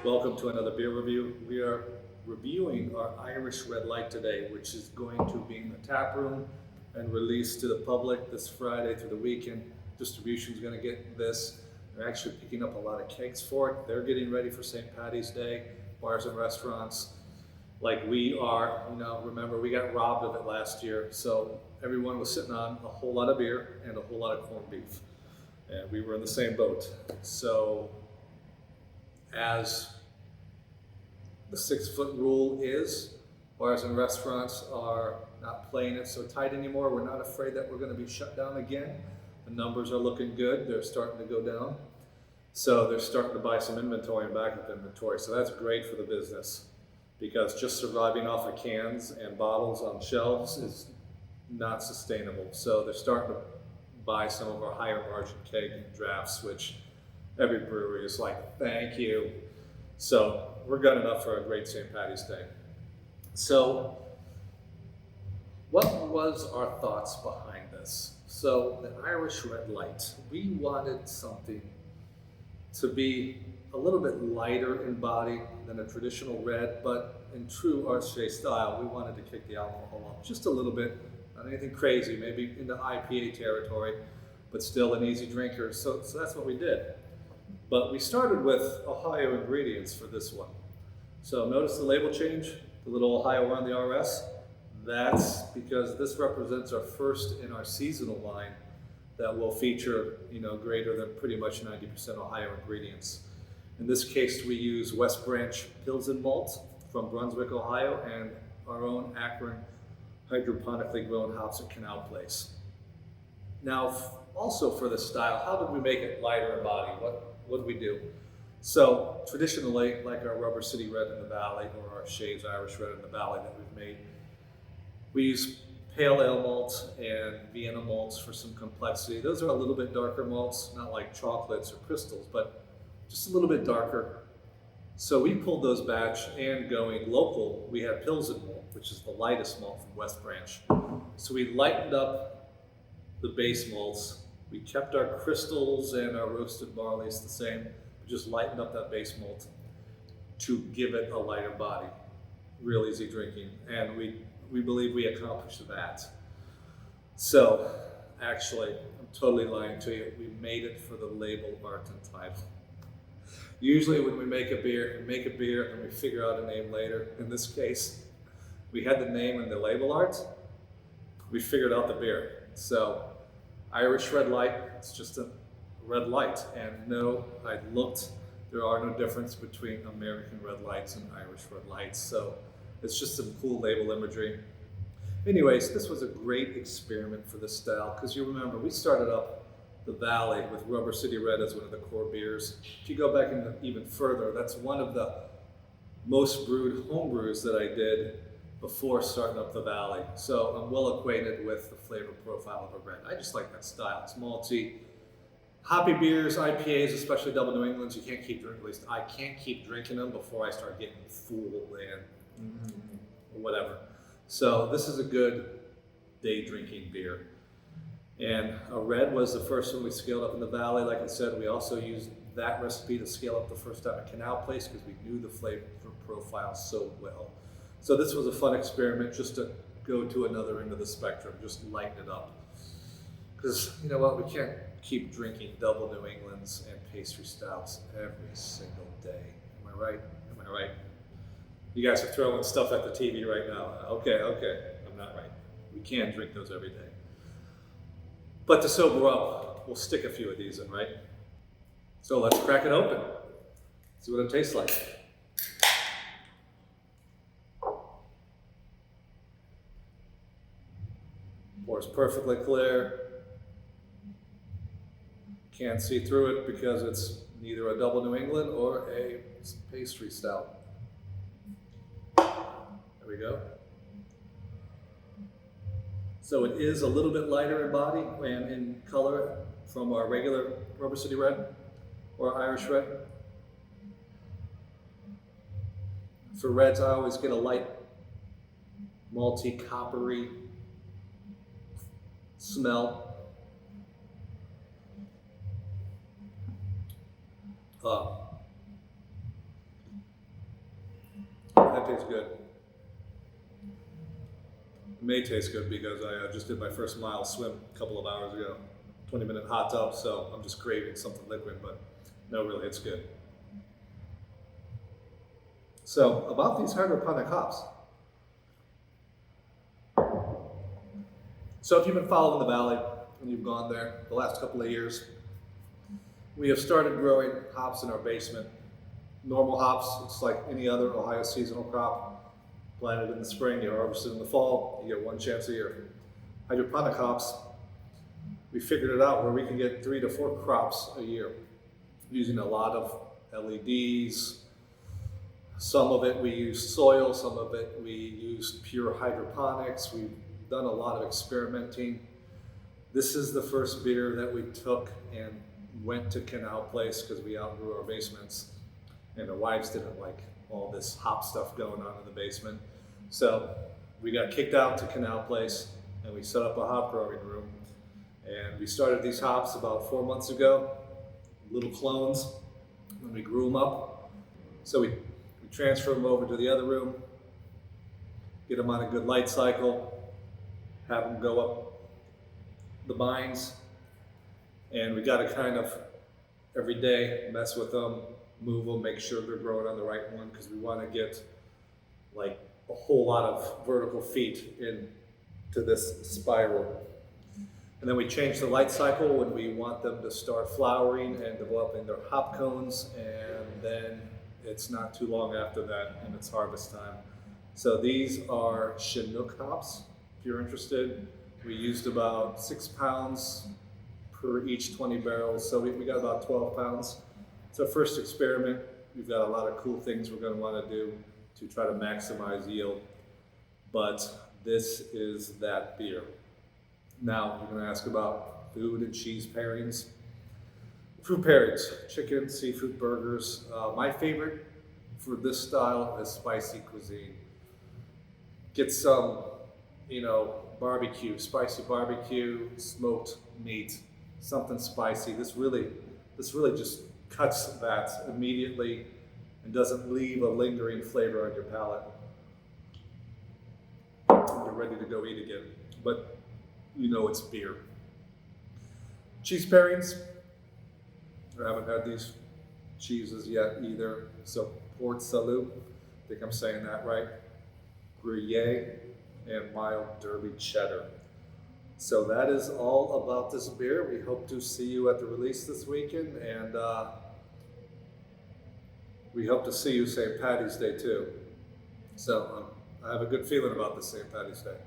Welcome to another beer review. We are reviewing our Irish Red Light today, which is going to be in the tap room and released to the public this Friday through the weekend. Distribution is going to get this. They're actually picking up a lot of kegs for it. They're getting ready for St. Patty's Day. Bars and restaurants like we are, remember we got robbed of it last year. So everyone was sitting on a whole lot of beer and a whole lot of corned beef. And we were in the same boat. So as the 6-foot rule is, bars and restaurants are not playing it so tight anymore. We're not afraid that we're going to be shut down again. The numbers are looking good. They're starting to go down. So they're starting to buy some inventory and backup inventory. So that's great for the business, because just surviving off of cans and bottles on shelves is not sustainable. So they're starting to buy some of our higher margin keg drafts, which every brewery is like, thank you. So we're good enough for a great St. Patty's Day. So what was our thoughts behind this? So the Irish Red Light, we wanted something to be a little bit lighter in body than a traditional red, but in true R.Shea style, we wanted to kick the alcohol up just a little bit, not anything crazy, maybe into IPA territory, but still an easy drinker. So that's what we did. But we started with Ohio ingredients for this one. So notice the label change, the little Ohio on the RS. That's because this represents our first in our seasonal line that will feature, greater than pretty much 90% Ohio ingredients. In this case, we use West Branch Pilsen malt from Brunswick, Ohio, and our own Akron hydroponically grown hops at Canal Place. Now, also for this style, how did we make it lighter in body? What did we do? So traditionally, like our Rubber City Red in the Valley or our Shea's Irish Red in the Valley that we've made, we use pale ale malts and Vienna malts for some complexity. Those are a little bit darker malts, not like chocolates or crystals, but just a little bit darker. So we pulled those batch, and going local, we had Pilsen malt, which is the lightest malt from West Branch. So we lightened up the base malts. We kept our crystals and our roasted barleys the same, we just lightened up that base malt to give it a lighter body, real easy drinking, and we believe we accomplished that. So, actually, I'm totally lying to you. We made it for the label art and title. Usually when we make a beer and we figure out a name later. In this case, we had the name and the label art. We figured out the beer. So, Irish Red Light, it's just a red light. And no, I looked, there are no difference between American red lights and Irish red lights. So, it's just some cool label imagery. Anyways, this was a great experiment for this style, because you remember we started up the Valley with Rubber City Red as one of the core beers. If you go back even further, that's one of the most brewed home brews that I did before starting up the Valley. So I'm well acquainted with the flavor profile of a red. I just like that style. It's malty. Hoppy beers, IPAs, especially Double New Englands, you can't keep drinking, at least I can't keep drinking them before I start getting full and whatever. So this is a good day drinking beer. And a red was the first one we scaled up in the Valley. Like I said, we also used that recipe to scale up the first time at Canal Place because we knew the flavor profile so well. So this was a fun experiment just to go to another end of the spectrum, just lighten it up. Because you know what, we can't keep drinking Double New Englands and pastry stouts every single day. Am I right? Am I right? You guys are throwing stuff at the TV right now. Okay, I'm not right. We can't drink those every day. But to sober up, we'll stick a few of these in, right? So let's crack it open. See what it tastes like. Pours perfectly clear. Can't see through it because it's neither a Double New England or a pastry stout. There we go. So it is a little bit lighter in body and in color from our regular Rubber City Red or Irish Red. For reds, I always get a light, malty, coppery smell. Uh, that tastes good. It may taste good because I just did my first mile swim a couple of hours ago. 20-minute hot tub, so I'm just craving something liquid, but no, really, it's good. So, about these hydroponic hops. So if you've been following the valley and you've gone there the last couple of years, we have started growing hops in our basement. Normal hops, it's like any other Ohio seasonal crop. Planted in the spring, you harvest it in the fall, you get one chance a year. Hydroponic hops, we figured it out where we can get 3 to 4 crops a year using a lot of LEDs. Some of it we used soil, some of it we used pure hydroponics. We've done a lot of experimenting. This is the first beer that we took and went to Canal Place because we outgrew our basements and our wives didn't like all this hop stuff going on in the basement. So we got kicked out to Canal Place and we set up a hop growing room. And we started these hops about 4 months ago, little clones, and we grew them up. So we transfer them over to the other room, get them on a good light cycle, have them go up the vines, and we got to kind of every day mess with them, move them, make sure they're growing on the right one because we want to get like a whole lot of vertical feet into this spiral. And then we change the light cycle when we want them to start flowering and developing their hop cones, and then it's not too long after that and it's harvest time. So these are Chinook hops, if you're interested. We used about 6 pounds per each 20 barrels, so we got about 12 pounds. It's our first experiment. We've got a lot of cool things we're going to want to do to try to maximize yield, but this is that beer. Now, you're going to ask about food and cheese pairings. Food pairings, chicken, seafood, burgers. My favorite for this style is spicy cuisine. Get some, barbecue, spicy barbecue, smoked meat, something spicy. This really just cuts that immediately and doesn't leave a lingering flavor on your palate. And you're ready to go eat again. But it's beer. Cheese pairings. I haven't had these cheeses yet either. So Port Salut, I think I'm saying that right. Gruyere and mild Derby cheddar. So that is all about this beer. We hope to see you at the release this weekend, and we hope to see you St. Patty's Day too. So I have a good feeling about this St. Patty's Day.